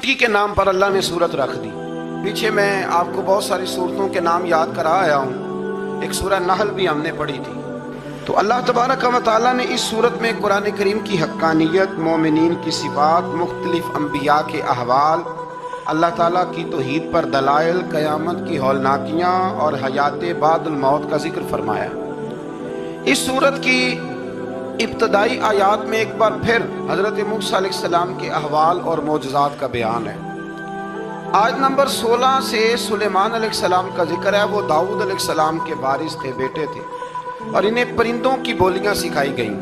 چیونٹی کے نام پر اللہ نے سورت رکھ دی. پیچھے میں آپ کو بہت ساری سورتوں کے نام یاد کرا آیا ہوں. ایک سورہ نحل بھی ہم نے پڑھی تھی. تو اللہ تبارک و تعالیٰ نے اس سورت میں قرآن کریم کی حقانیت، مومنین کی صفات، مختلف انبیاء کے احوال، اللہ تعالیٰ کی توحید پر دلائل، قیامت کی ہولناکیاں اور حیات بعد الموت کا ذکر فرمایا. اس سورت کی ابتدائی آیات میں ایک بار پھر حضرت موسیٰ علیہ السلام کے احوال اور معجزات کا بیان ہے. آیت نمبر 16 سے سلیمان علیہ السلام کا ذکر ہے. وہ داؤد علیہ السلام کے وارث تھے، بیٹے تھے، اور انہیں پرندوں کی بولیاں سکھائی گئیں.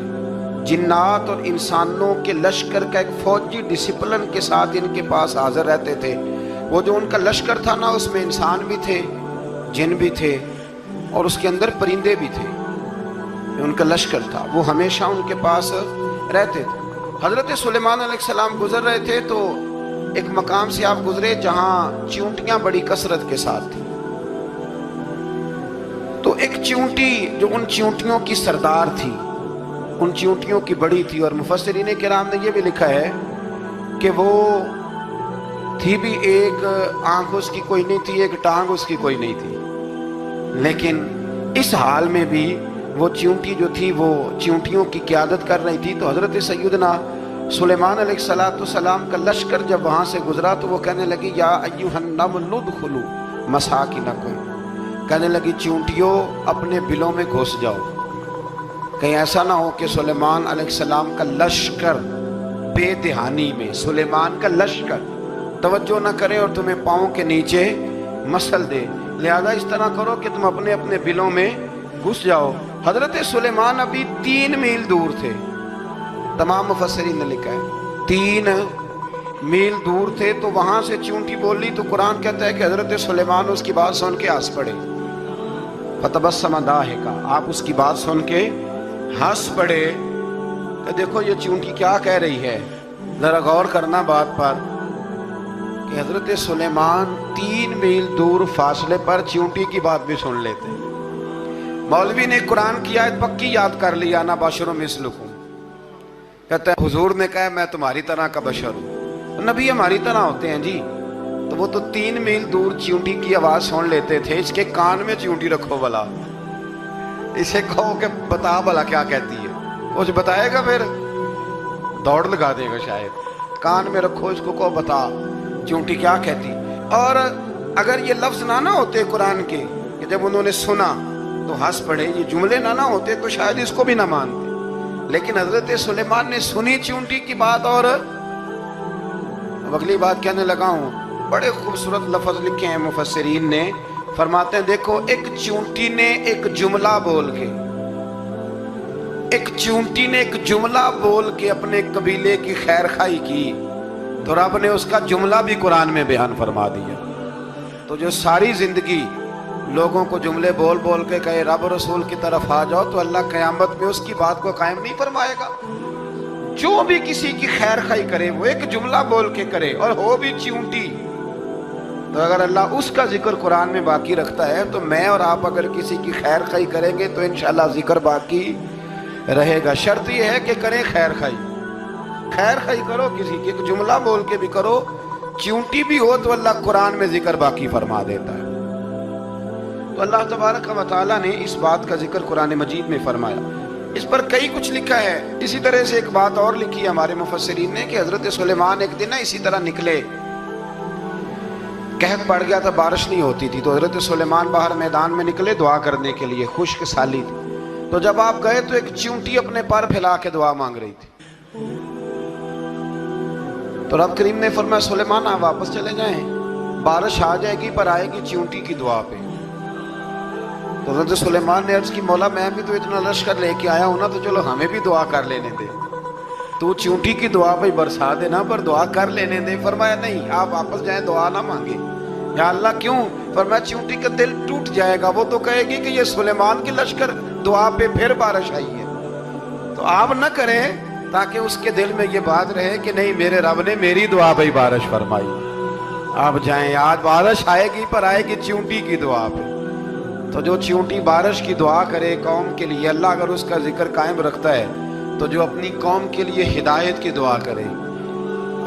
جنات اور انسانوں کے لشکر کا ایک فوجی ڈسپلن کے ساتھ ان کے پاس حاضر رہتے تھے. وہ جو ان کا لشکر تھا نا، اس میں انسان بھی تھے، جن بھی تھے، اور اس کے اندر پرندے بھی تھے. ان کا لشکر تھا، وہ ہمیشہ ان کے پاس رہتے تھے. حضرت سلیمان علیہ السلام گزر رہے تھے تو ایک مقام سے آپ گزرے جہاں چیونٹیاں بڑی کثرت کے ساتھ تھیں. تو ایک چیونٹی جو ان چیونٹیوں کی سردار تھی، ان چیونٹیوں کی بڑی تھی، اور مفسرین کرام نے یہ بھی لکھا ہے کہ وہ تھی بھی ایک آنکھ اس کی کوئی نہیں تھی، ایک ٹانگ اس کی کوئی نہیں تھی، لیکن اس حال میں بھی وہ چیونٹی جو تھی وہ چیونٹیوں کی قیادت کر رہی تھی. تو حضرت سیدنا سلیمان علیہ السلام کا لشکر جب وہاں سے گزرا تو وہ کہنے لگی یا ایھا النمل ادخلوا مساکنکم، کہنے لگی چیونٹیوں اپنے بلوں میں گھس جاؤ. کہیں ایسا نہ ہو کہ سلیمان علیہ السلام کا لشکر بے دہانی میں، سلیمان کا لشکر توجہ نہ کرے اور تمہیں پاؤں کے نیچے مسل دے. لہذا اس طرح کرو کہ تم اپنے اپنے بلوں میں گھس جاؤ. حضرت سلیمان ابھی 3 میل دور تھے. تمام مفسرین نے لکھا ہے 3 میل دور تھے. تو وہاں سے چیونٹی بول لی تو قرآن کہتا ہے کہ حضرت سلیمان اس کی بات سن کے ہنس پڑے. فتبسم ضاحکا، آپ اس کی بات سن کے ہنس پڑے کہ دیکھو یہ چیونٹی کیا کہہ رہی ہے. ذرا غور کرنا بات پر کہ حضرت سلیمان 3 میل دور فاصلے پر چیونٹی کی بات بھی سن لیتے. مولوی نے قرآن کی آیت پکی یاد کر لی، انا بشر مثلکم. کہتا ہے حضور نے کہا میں تمہاری طرح کا بشر ہوں. نبی ہماری طرح ہوتے ہیں جی. تو وہ تو 3 میل دور چیونٹی کی آواز سن لیتے تھے. اس کے کان میں چیونٹی رکھو بلا، اسے کہو کہ بتا بلا کیا کہتی ہے. وہ جو بتائے گا پھر دوڑ لگا دے گا شاید. کان میں رکھو اس کو، کہو بتا چیونٹی کیا کہتی. اور اگر یہ لفظ نہ ہوتے قرآن کے کہ جب انہوں نے سنا تو ہنس پڑے، یہ جملے نہ ہوتے تو شاید اس کو بھی نہ مانتے. لیکن حضرت سلیمان نے سنی چیونٹی کی بات اور اگلی بات کہنے لگا ہوں. بڑے خوبصورت لفظ لکھے ہیں مفسرین نے. فرماتے ہیں دیکھو ایک چیونٹی نے ایک جملہ بول کے، ایک چیونٹی نے ایک جملہ بول کے اپنے قبیلے کی خیر خواہی کی تو رب نے اس کا جملہ بھی قرآن میں بیان فرما دیا. تو جو ساری زندگی لوگوں کو جملے بول بول کے کہے رب رسول کی طرف آ جاؤ، تو اللہ قیامت میں اس کی بات کو قائم نہیں فرمائے گا. جو بھی کسی کی خیر خواہی کرے وہ ایک جملہ بول کے کرے، اور ہو بھی چیونٹی. تو اگر اللہ اس کا ذکر قرآن میں باقی رکھتا ہے تو میں اور آپ اگر کسی کی خیر خواہی کریں گے تو انشاءاللہ ذکر باقی رہے گا. شرط یہ ہے کہ کریں خیر خواہی. خیر خواہی کرو کسی کی، ایک جملہ بول کے بھی کرو، چیونٹی بھی ہو تو اللہ قرآن میں ذکر باقی فرما دیتا ہے. تو اللہ تبارک و تعالیٰ نے اس بات کا ذکر قرآن مجید میں فرمایا. اس پر کئی کچھ لکھا ہے. اسی طرح سے ایک بات اور لکھی ہے ہمارے مفسرین نے کہ حضرت سلیمان ایک دن اسی طرح نکلے، قحط پڑ گیا تھا، بارش نہیں ہوتی تھی. تو حضرت سلیمان باہر میدان میں نکلے دعا کرنے کے لیے، خشک سالی تھی. تو جب آپ گئے تو ایک چیونٹی اپنے پر پھیلا کے دعا مانگ رہی تھی. تو رب کریم نے فرمایا سلیمان آپ واپس چلے جائیں، بارش آ جائے گی پر آئے گی چیونٹی کی دعا پہ. تو حضرت سلیمان نے عرض کی مولا میں بھی تو اتنا لشکر لے کے آیا ہوں نا، تو چلو ہمیں بھی دعا کر لینے دے. تو چیونٹی کی دعا پہ برسا دینا پر دعا کر لینے دے. فرمایا نہیں آپ واپس جائیں، دعا نہ مانگے. یا اللہ کیوں؟ فرمایا چیونٹی کا دل ٹوٹ جائے گا، وہ تو کہے گی کہ یہ سلیمان کی لشکر دعا پہ پھر بارش آئی ہے. تو آپ نہ کریں تاکہ اس کے دل میں یہ بات رہے کہ نہیں میرے رب نے میری دعا پہ بارش فرمائی. آپ جائیں، آج بارش آئے گی پر آئے گی چیونٹی کی دعا پہ. تو جو چیونٹی بارش کی دعا کرے قوم کے لیے، اللہ اگر اس کا ذکر قائم رکھتا ہے تو جو اپنی قوم کے لیے ہدایت کی دعا کرے،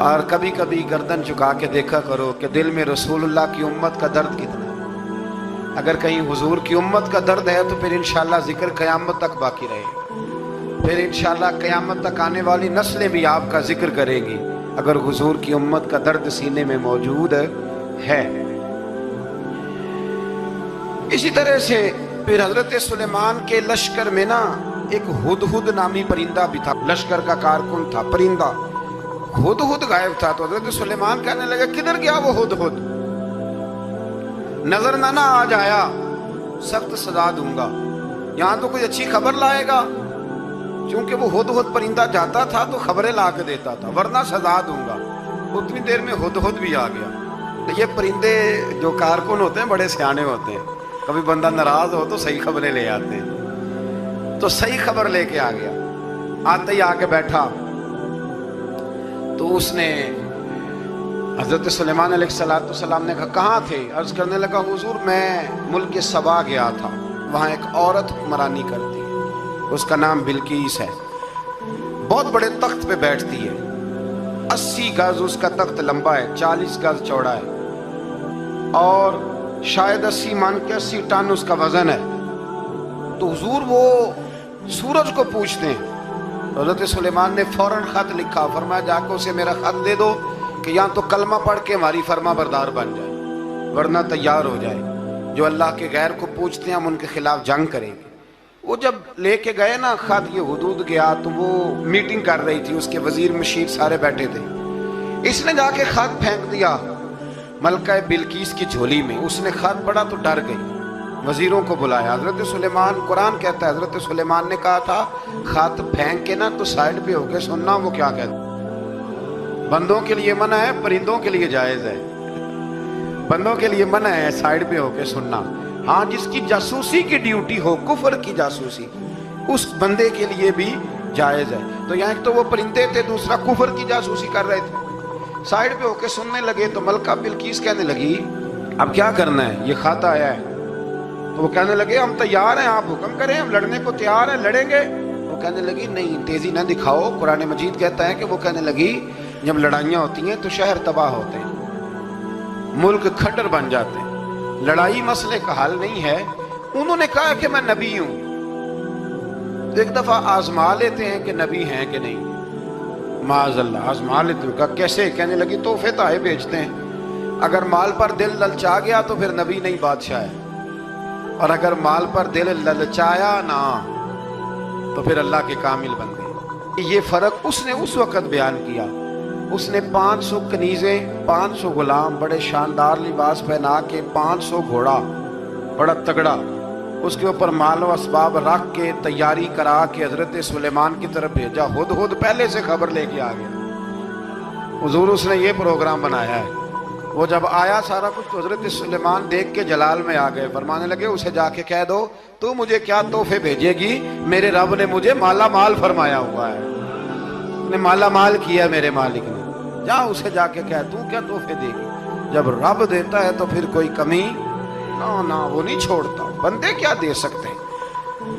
اور کبھی کبھی گردن جھکا کے دیکھا کرو کہ دل میں رسول اللہ کی امت کا درد کتنا ہے۔ اگر کہیں حضور کی امت کا درد ہے تو پھر انشاءاللہ ذکر قیامت تک باقی رہے گا، پھر انشاءاللہ قیامت تک آنے والی نسلیں بھی آپ کا ذکر کریں گی اگر حضور کی امت کا درد سینے میں موجود ہے۔ اسی طرح سے پھر حضرت سلیمان کے لشکر میں نا ایک ہدہد نامی پرندہ بھی تھا، لشکر کا کارکن تھا پرندہ۔ ہدہد غائب تھا تو حضرت سلیمان کہنے لگے کدھر گیا وہ ہدہد؟ نظر نہ آ جایا سخت سزا دوں گا، یہاں تو کوئی اچھی خبر لائے گا، چونکہ وہ ہدہد پرندہ جاتا تھا تو خبریں لا کے دیتا تھا، ورنہ سزا دوں گا۔ اتنی دیر میں ہدہد بھی آ گیا۔ یہ پرندے جو کارکن ہوتے ہیں بڑے سیانے ہوتے ہیں، کبھی بندہ ناراض ہو تو صحیح خبریں لے آتے ہیں، تو صحیح خبر لے کے آ گیا۔ آتے ہی آ کے بیٹھا تو اس نے حضرت سلیمان علیہ السلام نے کہا کہاں تھے؟ عرض کرنے لگا حضور میں ملک سبا گیا تھا، وہاں ایک عورت حکمرانی کرتی ہے، اس کا نام بلقیس ہے، بہت بڑے تخت پہ بیٹھتی ہے، 80 گز اس کا تخت لمبا ہے، 40 گز چوڑا ہے، اور شاید 80 من کے 80 ٹن اس کا وزن ہے۔ تو حضور وہ سورج کو پوچھتے ہیں۔ حضرت سلیمان نے فوراً خط لکھا، فرمایا جا کے اسے میرا خط دے دو کہ یہاں تو کلمہ پڑھ کے ہماری فرما بردار بن جائے، ورنہ تیار ہو جائے، جو اللہ کے غیر کو پوچھتے ہیں ہم ان کے خلاف جنگ کریں گے۔ وہ جب لے کے گئے نا خط یہ حدود گیا تو وہ میٹنگ کر رہی تھی، اس کے وزیر مشیر سارے بیٹھے تھے، اس نے جا کے خط پھینک دیا ملکہ بلقیس کی جھولی میں۔ اس نے خط پڑھا تو ڈر گئی، وزیروں کو بلایا۔ حضرت سلیمان، قرآن کہتا ہے حضرت سلیمان نے کہا تھا خط پھینک کے نا تو سائڈ پہ ہو کے سننا وہ کیا کہتا ہے۔ بندوں کے لیے منع ہے، پرندوں کے لیے جائز ہے۔ بندوں کے لیے منع ہے سائڈ پہ ہو کے سننا، ہاں جس کی جاسوسی کی ڈیوٹی ہو، کفر کی جاسوسی، اس بندے کے لیے بھی جائز ہے۔ تو یہاں ایک تو وہ پرندے تھے، دوسرا کفر کی جاسوسی کر رہے تھے، سائڈ پہ ہو کے سننے لگے۔ تو ملکہ بلقیس کہنے لگی اب کیا کرنا ہے، یہ خط آیا ہے۔ تو وہ کہنے لگے ہم تیار ہیں، آپ حکم کریں، ہم لڑنے کو تیار ہیں، لڑیں گے۔ وہ کہنے لگی نہیں تیزی نہ دکھاؤ، قرآن مجید کہتا ہے کہ وہ کہنے لگی جب لڑائیاں ہوتی ہیں تو شہر تباہ ہوتے ہیں، ملک کھڈر بن جاتے ہیں، لڑائی مسئلے کا حل نہیں ہے۔ انہوں نے کہا کہ میں نبی ہوں، تو ایک دفعہ آزما لیتے ہیں کہ نبی ہیں کہ نہیں، معاذ اللہ آزما لیتے ہیں۔ کہا کیسے؟ کہنے لگی تحفے تائے بیچتے ہیں، اگر مال پر دل للچا گیا تو پھر نبی نہیں بادشاہ ہے، اور اگر مال پر دل للچایا نہ تو پھر اللہ کے کامل بن گئے۔ یہ فرق اس نے اس وقت بیان کیا۔ اس نے 500 کنیزیں، 500 غلام، بڑے شاندار لباس پہنا کے، 500 گھوڑا بڑا تگڑا، اس کے اوپر مال و اسباب رکھ کے تیاری کرا کے حضرت سلیمان کی طرف بھیجا۔ ہدہد پہلے سے خبر لے کے آ گیا، حضور اس نے یہ پروگرام بنایا ہے۔ وہ جب آیا سارا کچھ تو حضرت سلیمان دیکھ کے جلال میں آ گئے، فرمانے لگے اسے جا کے کہہ دو تو مجھے کیا تحفے بھیجے گی، میرے رب نے مجھے مالا مال فرمایا ہوا ہے، نے مالا مال کیا میرے مالک نے، جا اسے جا کے کہہ تو کیا تحفے دے گی۔ جب رب دیتا ہے تو پھر کوئی کمی نہ وہ نہیں چھوڑتا۔ بندے کیا دے سکتے،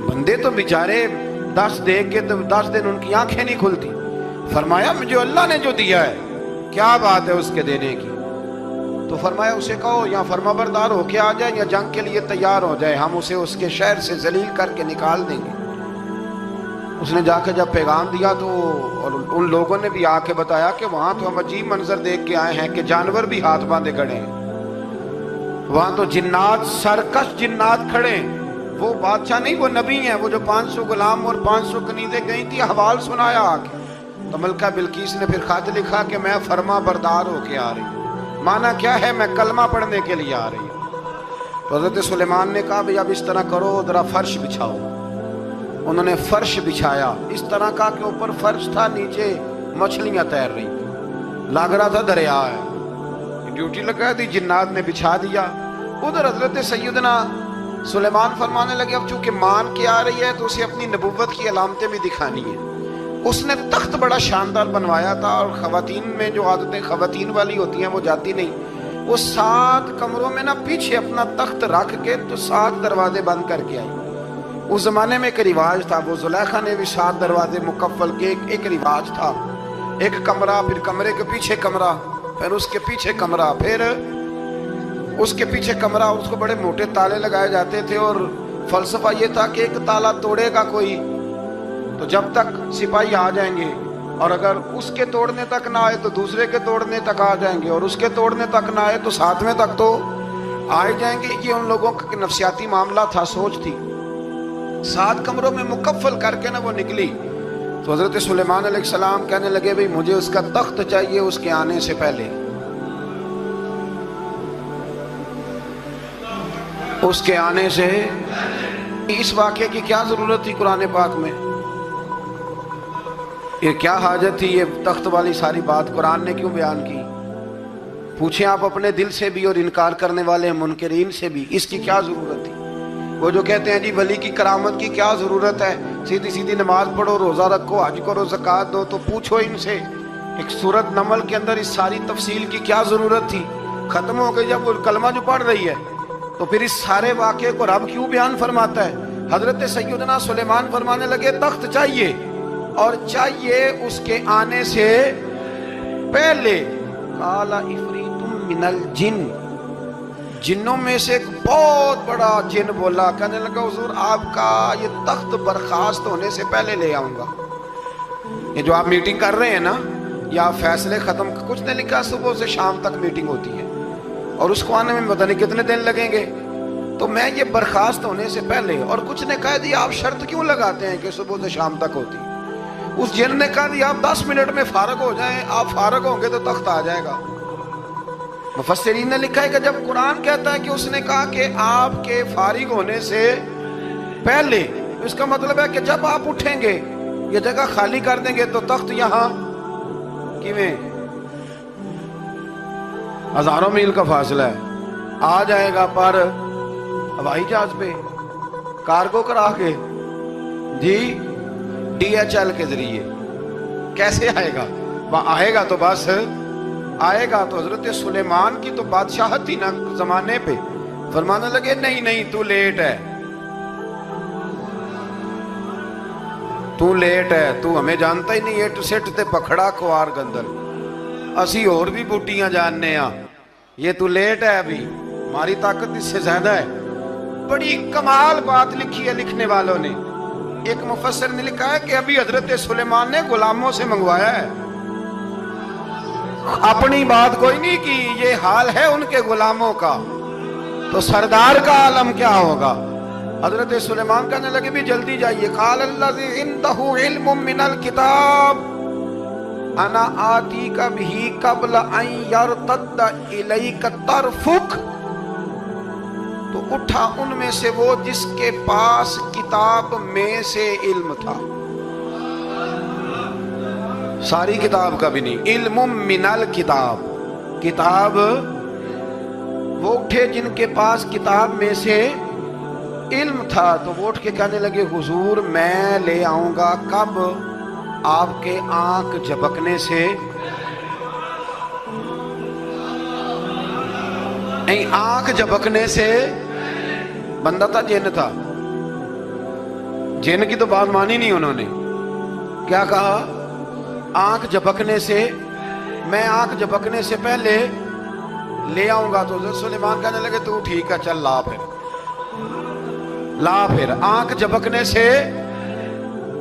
بندے تو بیچارے 10 دے کے تو 10 دن ان کی آنکھیں نہیں کھلتی۔ فرمایا مجھے اللہ نے جو دیا ہے کیا بات ہے اس کے دینے کی، تو فرمایا اسے کہو یا فرما بردار ہو کے آ جائے یا جنگ کے لیے تیار ہو جائے، ہم اسے اس کے شہر سے ذلیل کر کے نکال دیں گے۔ اس نے جا کے جب پیغام دیا تو اور ان لوگوں نے بھی آ کے بتایا کہ وہاں تو ہم عجیب منظر دیکھ کے آئے ہیں کہ جانور بھی ہاتھ باندھے کھڑے ہیں، وہاں تو جنات، سرکش جنات کھڑے ہیں۔ وہ بادشاہ نہیں، وہ نبی ہیں، وہ جو 500 غلام اور 500 کنیزیں گئی تھی، حوال سنایا آ کے۔ تو ملکہ بلقیس نے پھر خط لکھا کہ میں فرما بردار ہو کے آ رہی ہوں۔ مانا کیا ہے، میں کلمہ پڑھنے کے لیے آ رہی ہوں۔ تو حضرت سلیمان نے کہا بھئی اب اس طرح کرو، ذرا فرش بچھاؤ۔ انہوں نے فرش بچھایا، اس طرح کا کہ اوپر فرش تھا، نیچے مچھلیاں تیر رہی تھیں، لگ رہا تھا دریا ہے، ڈیوٹی لگا دی، جنات نے بچھا دیا۔ ادھر حضرت سیدنا سلیمان فرمانے لگے اب چونکہ مان کے آ رہی ہے تو اسے اپنی نبوت کی علامتیں بھی دکھانی ہیں۔ اس نے تخت بڑا شاندار بنوایا تھا، اور خواتین میں جو عادتیں خواتین والی ہوتی ہیں وہ جاتی نہیں، وہ 7 کمروں میں نا پیچھے اپنا تخت رکھ کے تو 7 دروازے بند کر کے آئی۔ اس زمانے میں ایک رواج تھا، وہ زلیخا نے بھی 7 دروازے مکفل کے ایک رواج تھا۔ ایک کمرہ، پھر کمرے کے پیچھے کمرہ، پھر اس کے پیچھے کمرہ، پھر اس کے پیچھے کمرہ، اور اس کو بڑے موٹے تالے لگائے جاتے تھے، اور فلسفہ یہ تھا کہ ایک تالا توڑے گا کوئی تو جب تک سپاہی آ جائیں گے، اور اگر اس کے توڑنے تک نہ آئے تو دوسرے کے توڑنے تک آ جائیں گے، اور اس کے توڑنے تک نہ آئے تو ساتویں تک تو آئے جائیں گے۔ یہ ان لوگوں کا نفسیاتی معاملہ تھا، سوچ تھی۔ 7 کمروں میں مکفل کر کے نہ وہ نکلی تو حضرت سلیمان علیہ السلام کہنے لگے بھئی مجھے اس کا تخت چاہیے اس کے آنے سے پہلے۔ اس کے آنے سے اس واقعے کی کیا ضرورت تھی قرآن پاک میں؟ یہ کیا حاجت تھی یہ تخت والی ساری بات قرآن نے کیوں بیان کی؟ پوچھیں آپ اپنے دل سے بھی اور انکار کرنے والے منکرین سے بھی، اس کی کیا ضرورت تھی؟ وہ جو کہتے ہیں جی ولی کی کرامت کی کیا ضرورت ہے، سیدھی سیدھی نماز پڑھو، روزہ رکھو، حج کرو، زکوٰۃ دو، تو پوچھو ان سے ایک سورت نمل کے اندر اس ساری تفصیل کی کیا ضرورت تھی؟ ختم ہو گئی جب وہ کلمہ جو پڑھ رہی ہے، تو پھر اس سارے واقعے کو رب کیوں بیان فرماتا ہے؟ حضرت سیدنا سلیمان فرمانے لگے تخت چاہیے، اور چاہیے اس کے آنے سے پہلے۔ قال عفریت من الجن، جنوں میں سے ایک بہت بڑا جن بولا، کہنے لگا حضور آپ کا یہ تخت برخاست ہونے سے پہلے لے آؤں گا۔ یہ جو آپ میٹنگ کر رہے ہیں نا، یا آپ فیصلے ختم، کچھ نے لکھا صبح سے شام تک میٹنگ ہوتی ہے اور اس کو آنے میں پتہ نہیں کتنے دن لگیں گے، تو میں یہ برخاست ہونے سے پہلے، اور کچھ نے کہا دی آپ شرط کیوں لگاتے ہیں کہ صبح سے شام تک ہوتی؟ اس جن نے کہا دی آپ 10 منٹ میں فارغ ہو جائیں، آپ فارغ ہوں گے تو تخت آ جائے گا۔ مفسرین نے لکھا ہے کہ جب قرآن کہتا ہے کہ اس نے کہا کہ آپ کے فارغ ہونے سے پہلے، اس کا مطلب ہے کہ جب آپ اٹھیں گے یہ جگہ خالی کر دیں گے تو تخت یہاں کیویں ہزاروں میل کا فاصلہ ہے، آ جائے گا، پر ہوائی جہاز پہ کارگو کرا کے، جی DHL کے ذریعے کیسے آئے گا؟ وہاں آئے گا تو بس آئے گا۔ تو حضرت سلیمان کی تو بادشاہت تھی نا زمانے پہ، فرمانے لگے نہیں نہیں تو لیٹ ہے، تو لیٹ ہے، تو ہمیں جانتا ہی نہیں، اٹ سٹ تے پکھڑا کوار گندر، اسی اور بھی بوٹیاں جاننے ہاں، یہ تو لیٹ ہے، ابھی ہماری طاقت اس سے زیادہ ہے۔ بڑی کمال بات لکھی ہے لکھنے والوں نے۔ ایک مفسر نے لکھا ہے کہ ابھی حضرت سلیمان نے غلاموں سے منگوایا ہے، اپنی بات کوئی نہیں کی، یہ حال ہے ان کے غلاموں کا، تو سردار کا عالم کیا ہوگا؟ حضرت سلیمان کہنے لگے بھی جلدی جائیے۔ قال الذی عنده علم من الکتاب انا آتیک بہ قبل ان یرتد الیک طرفک، تو اٹھا ان میں سے وہ جس کے پاس کتاب میں سے علم تھا، ساری کتاب کا بھی نہیں، علم من الکتاب، کتاب، وہ اٹھے جن کے پاس کتاب میں سے علم تھا، تو وہ اٹھ کے کہنے لگے حضور میں لے آؤں گا، کب؟ آپ کے آنکھ جھپکنے سے، نہیں آنکھ جھپکنے سے، بندہ تھا جن تھا، جن کی تو بات مانی نہیں انہوں نے، کیا کہا؟ آنکھ جھپکنے سے، میں آنکھ جھپکنے سے پہلے لے آؤں گا۔ تو حضرت سلیمان کہنے لگے تو ٹھیک ہے چل لا، پھر لا، پھر آنکھ جھپکنے سے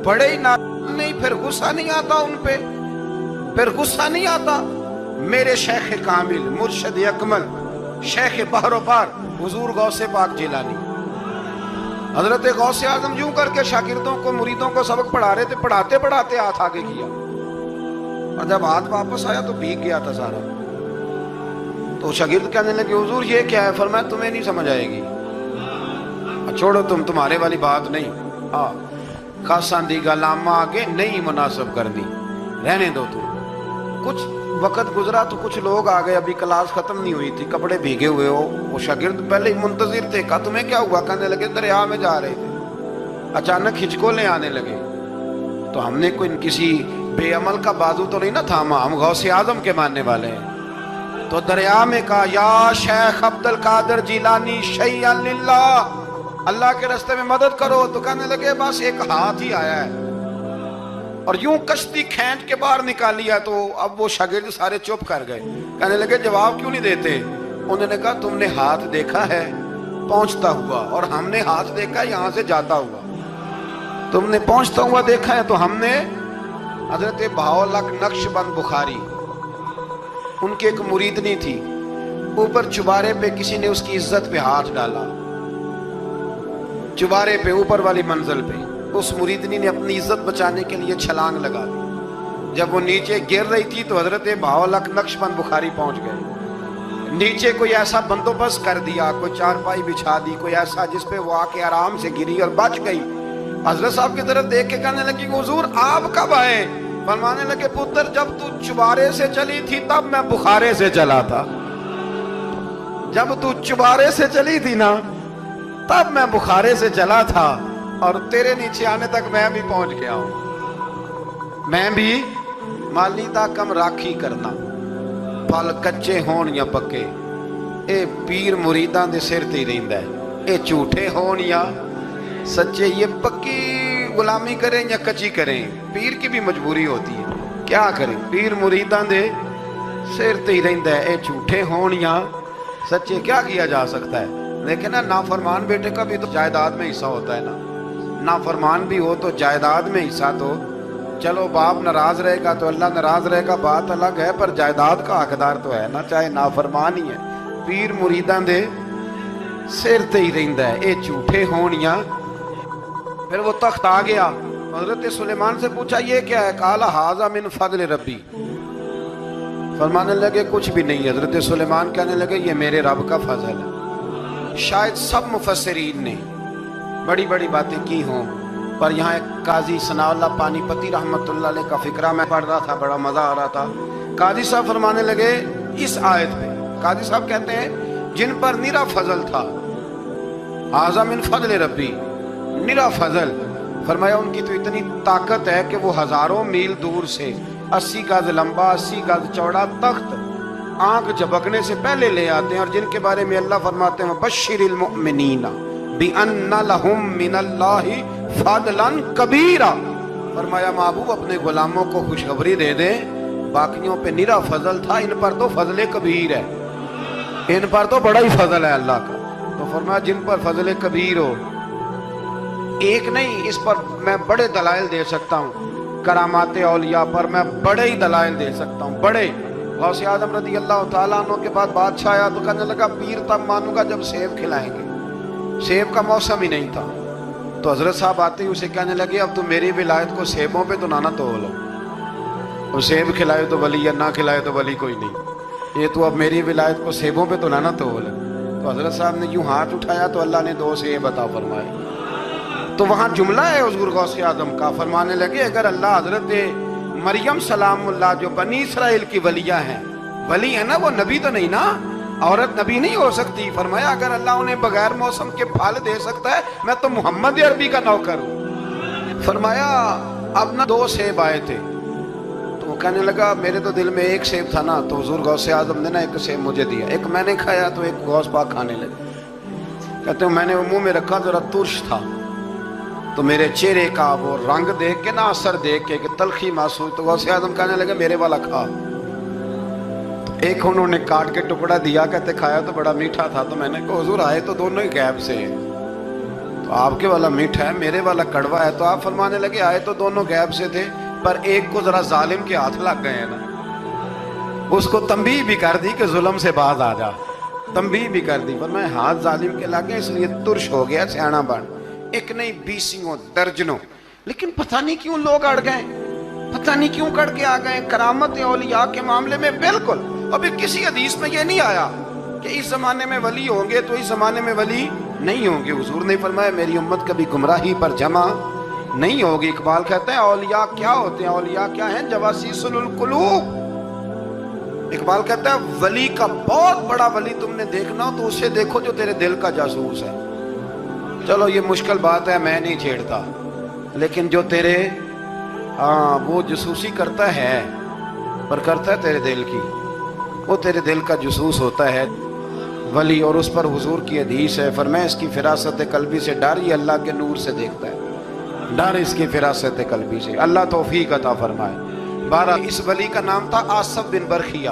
بڑے ہی نہیں، پھر غصہ نہیں آتا ان پہ، پھر غصہ نہیں آتا۔ میرے شیخ کامل، مرشد اکمل، شیخ بحر و بار، حضور غوث پاک جیلانی، حضرت غوث اعظم یوں کر کے شاگردوں کو، مریدوں کو سبق پڑھا رہے تھے، پڑھاتے پڑھاتے ہاتھ آگے کیا، اور جب ہاتھ واپس آیا تو بھیگ گیا تھا سارا۔ تو شاگرد کہنے لگے حضور یہ کیا ہے؟ فرمایا تمہیں نہیں سمجھ آئے گی، چھوڑو تمہارے والی بات نہیں، خاصان دی گلاما آگے نہیں مناسب کرنی، رہنے دو تو۔ کچھ وقت گزرا تو کچھ لوگ آ گئے، ابھی کلاس ختم نہیں ہوئی تھی، کپڑے بھیگے ہوئے ہو، وہ شاگرد پہلے ہی منتظر تھے، کہا تمہیں کیا ہوا؟ کہنے لگے دریا میں جا رہے تھے، اچانک ہچکولیں آنے لگے، تو ہم نے کوئی کسی بے عمل کا بازو تو نہیں نہ تھاما، ہم غوث اعظم کے ماننے والے ہیں، تو دریا میں کہا یا شیخ عبد القادر جیلانی شیئا للہ، اللہ کے راستے میں مدد کرو۔ تو کہنے لگے بس ایک ہاتھ ہی آیا ہے، اور یوں کشتی کھینچ کے باہر نکالی ہے تو اب وہ شاگرد سارے چپ کر گئے، کہنے لگے جواب کیوں نہیں دیتے؟ انہوں نے کہا تم نے ہاتھ دیکھا ہے پہنچتا ہوا اور ہم نے ہاتھ دیکھا یہاں سے جاتا ہوا، تم نے پہنچتا ہوا دیکھا ہے تو ہم نے حضرت بہاؤالحق نقشبند بخاری، ان کی ایک مریدنی تھی، اوپر چبارے پہ کسی نے اس کی عزت پہ ہاتھ ڈالا، چبارے پہ اوپر والی منزل پہ، اس مریدنی نے اپنی عزت بچانے کے لیے چھلانگ لگا دی، جب وہ نیچے گر رہی تھی تو حضرت بہاؤالحق نقشبند بخاری پہنچ گئے، نیچے کوئی ایسا بندوبست کر دیا، کوئی چارپائی بچھا دی، کوئی ایسا جس پہ وہ آ کے آرام سے گری اور بچ گئی۔ حضرت صاحب کی طرف دیکھ کے کہنے لگی حضور آپ کب آئے؟ فرمانے لگے پتر جب تو چبارے سے چلی تھی تب میں بخارے سے چلا تھا، جب تو چبارے سے چلی تھی نا تب میں بخارے سے چلا تھا، اور تیرے نیچے آنے تک میں بھی پہنچ گیا ہوں، میں بھی مالی دا کم راکھی کرنا، پھل کچے ہون یا پکے، اے پیر مریدان دے سر تے رہندا ہے، اے جھوٹے ہون یا سچے، یہ پکی غلامی کریں یا کچی کریں، پیر کی بھی مجبوری ہوتی ہے، کیا کریں، پیر مریدان دے سر تے ہی رہندا ہے، اے جھوٹے ہون یا سچے، کیا کیا جا سکتا ہے؟ لیکن نافرمان بیٹے کا بھی تو جائیداد میں حصہ ہوتا ہے نا، نافرمان بھی ہو تو جائیداد میں حصہ تو، چلو باپ ناراض رہے گا تو اللہ ناراض رہے گا بات الگ ہے، پر جائیداد کا حقدار تو ہے نا، چاہے نافرمان ہی ہے، پیر مریدان دے سر تے ہی رہندا ہے، اے جھوٹے ہون یا۔ پھر وہ تخت آ گیا، حضرت سلیمان سے پوچھا یہ کیا ہے؟ قال ھذا من فضل ربی، فرمانے لگے کچھ بھی نہیں، حضرت سلیمان کہنے لگے یہ میرے رب کا فضل ہے۔ شاید سب مفسرین نے بڑی بڑی باتیں کی ہوں، پر یہاں ایک قاضی ثناء اللہ پانی پتی رحمت اللہ علیہ کا فقرہ میں پڑھ رہا تھا، بڑا مزہ آ رہا تھا۔ قاضی صاحب فرمانے لگے اس آیت پہ، قاضی صاحب کہتے ہیں جن پر نرا فضل تھا، ھذا من فضل ربی، نرا فضل، فرمایا ان کی تو اتنی طاقت ہے کہ وہ ہزاروں میل دور سے 80 گز لمبا 80 گز چوڑا تخت آنکھ جھپکنے سے پہلے لے آتے ہیں، اور جن کے بارے میں اللہ فرماتے ہیں بشر المؤمنین بِأَنَّ لَهُم مِّنَ اللَّهِ فَضْلًا كَبِيرًا، فرمایا محبوب اپنے غلاموں کو خوشخبری دے دیں باقیوں پہ نرا فضل تھا، ان پر تو فضل کبیر ہے، ان پر تو بڑا ہی فضل ہے اللہ کا۔ تو فرمایا جن پر فضل کبیر ہو، ایک نہیں، اس پر میں بڑے دلائل دے سکتا ہوں، کرامات اولیاء پر میں بڑے ہی دلائل دے سکتا ہوں، بڑے۔ غوث اعظم رضی اللہ تعالیٰ عنہ کے بعد بادشاہ آیا تو کہنے لگا پیر تب مانوں گا جب سیب کھلائیں گے، سیب کا موسم ہی نہیں تھا، تو حضرت صاحب آتے ہی اسے کہنے لگے اب تو میری ولایت کو سیبوں پہ تو نہ تول، اور سیب کھلائے تو ولی یا نہ کھلائے تو ولی کوئی نہیں، یہ تو اب میری ولایت کو سیبوں پہ تو نہ تول۔ تو حضرت صاحب نے یوں ہاتھ اٹھایا تو اللہ نے 2 سیب عطا فرمائے۔ تو وہاں جملہ ہے حضور غوث اعظم کا، فرمانے لگے اگر اللہ حضرت مریم سلام اللہ جو بنی اسرائیل کی ولیہ ہیں، ولی ہے نا، وہ نبی تو نہیں نا، عورت نبی نہیں ہو سکتی، فرمایا اگر اللہ انہیں بغیر موسم کے پھل دے سکتا ہے میں تو محمد عربی کا نوکر ہوں۔ فرمایا اب نہ 2 سیب آئے تھے، تو وہ کہنے لگا میرے تو دل میں 1 سیب تھا نا، تو حضور غوث اعظم نے نا 1 سیب مجھے دیا، 1 میں نے کھایا تو 1 غوث پاک کھانے لگے، کہتے ہیں میں نے منہ میں رکھا ذرا ترش تھا، تو میرے چہرے کا وہ رنگ دیکھ کے نا، اثر دیکھ کے کہ تلخی محسوس، تو غوث اعظم کہنے لگے میرے والا کھا، تو 1 انہوں نے کاٹ کے ٹکڑا دیا، کہتے کھایا تو بڑا میٹھا تھا، تو میں نے کہا حضور آئے تو دونوں ہی غیب سے ہیں، تو آپ کے والا میٹھا ہے میرے والا کڑوا ہے، تو آپ فرمانے لگے آئے تو دونوں غیب سے تھے، پر ایک کو ذرا ظالم کے ہاتھ لگ گئے ہیں نا، اس کو تنبیہ بھی کر دی کہ ظلم سے باز آ جا، تنبیہ بھی کر دی، پر میں ہاتھ ظالم کے لگے اس لیے ترش ہو گیا، سیانا بن، 1 نہیں 20 درجنوں، لیکن پتہ نہیں کیوں لوگ اڑ گئے، پتہ نہیں کیوں کڑ کے آ گئے کرامت اولیاء کے معاملے میں بالکل۔ ابھی کسی حدیث میں یہ نہیں آیا کہ اس زمانے میں ولی ہوں گے تو اس زمانے میں ولی نہیں ہوں گے، حضور نے فرمایا میری امت کبھی گمراہی پر جمع نہیں ہوگی۔ اقبال کہتے ہیں اولیاء کیا ہوتے ہیں؟ اولیاء کیا ہیں؟ جواسیس القلوب۔ اقبال کہتا ہے ولی کا بہت بڑا ولی تم نے دیکھنا ہو تو اسے دیکھو جو تیرے دل کا جاسوس ہے۔ چلو یہ مشکل بات ہے، میں نہیں چھیڑتا، لیکن جو تیرے وہ جاسوسی کرتا ہے، پر کرتا ہے تیرے دل کی، وہ تیرے دل کا جاسوس ہوتا ہے ولی، اور اس پر حضور کی حدیث ہے، فرمایا اس کی فراست قلبی سے ڈر، یہ اللہ کے نور سے دیکھتا ہے۔ ڈر اس کی فراست قلبی سے، اللہ توفیق عطا فرمائے۔ بارہ اس ولی کا نام تھا آصف بن برخیہ۔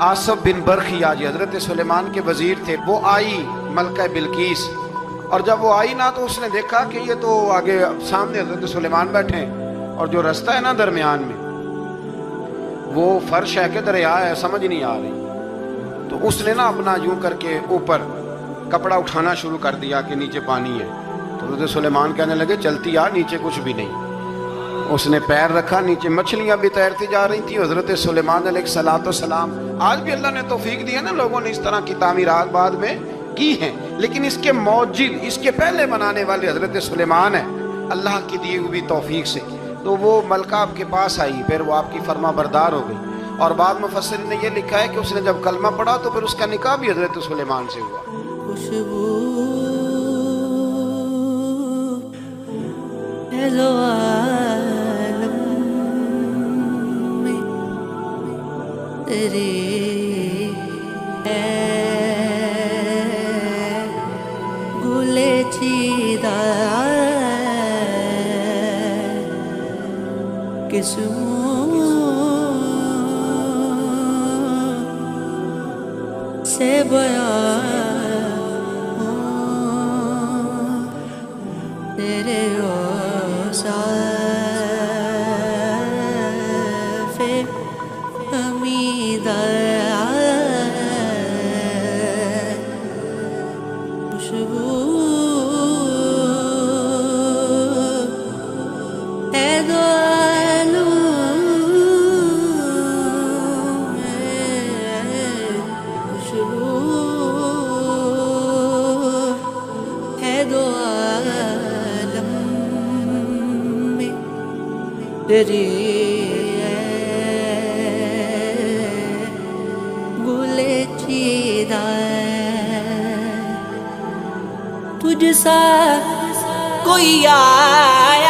آصف بن برخیہ جی حضرت سلیمان کے وزیر تھے۔ وہ آئی ملکہ بلقیس، اور جب وہ آئی نا تو اس نے دیکھا کہ یہ تو آگے سامنے حضرت سلیمان بیٹھے ہیں، اور جو رستہ ہے نا درمیان میں وہ فرش ہے کہ دریا ہے سمجھ نہیں آ رہی، تو اس نے نا اپنا یوں کر کے اوپر کپڑا اٹھانا شروع کر دیا کہ نیچے پانی ہے۔ تو حضرت سلیمان کہنے لگے چلتی آ، نیچے کچھ بھی نہیں۔ اس نے پیر رکھا، نیچے مچھلیاں بھی تیرتی جا رہی تھیں۔ حضرت سلیمان علیہ الصلوۃ والسلام، آج بھی اللہ نے توفیق دی ہے نا، لوگوں نے اس طرح کی تعمیرات بعد میں کی ہیں، لیکن اس کے موجد، اس کے پہلے بنانے والے حضرت سلیمان ہیں اللہ کی دی ہوئی توفیق سے۔ تو وہ ملکہ آپ کے پاس آئی، پھر وہ آپ کی فرما بردار ہو گئی، اور بعد مفسرین نے یہ لکھا ہے کہ اس نے جب کلمہ پڑھا تو پھر اس کا نکاح بھی حضرت سلیمان سے ہوا۔ خوشبو ہے جو عالم میں تیری ہے، گلے چیدہ کس سے بیان تیرے اوصاف حمیدہ، خوشبو ہے دو عالم میں، خوشبو ہے دو عالم میں تیری گلے چیدہ، تجھ سا کوئی آیا